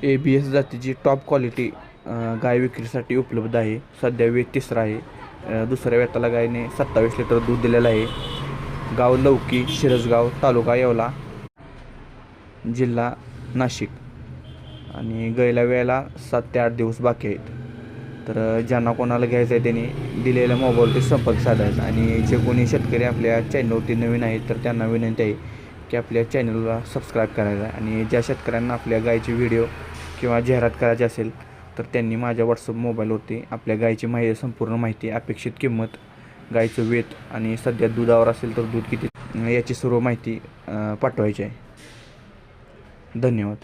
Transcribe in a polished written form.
ABS जातीची top quality गाय विक्रीसाठी उपलब्ध आहे. सध्या वेत तिसरा आहे. दुसऱ्या वेताला गायने 27 लिटर दूध दिलेलं आहे. गाव लौकी, शिरसगाव, तालुका येवला, जिल्हा नाशिक. आणि गायला वेळेला 7 ते 8 दिवस बाकी आहेत. तर ज्यांना कोणाला घ्यायचं आहे त्यांनी दिलेल्या मोबाईलवरती संपर्क साधायचा. आणि जे कोणी शेतकरी आपल्या चॅनलवरती नवीन आहेत तर त्यांना विनंती आहे की आपल्या चॅनलला सबस्क्राईब करायला. आणि ज्या शेतकऱ्यांना आपल्या गायची व्हिडिओ किंवा जाहिरात करायची असेल तर त्यांनी माझ्या व्हॉट्सअप मोबाईलवरती आपल्या गायची संपूर्ण माहिती, अपेक्षित किंमत, गायचं वेत आणि सध्या दुधावर असेल तर दूध किती याची सर्व माहिती पाठवायची आहे. धन्यवाद.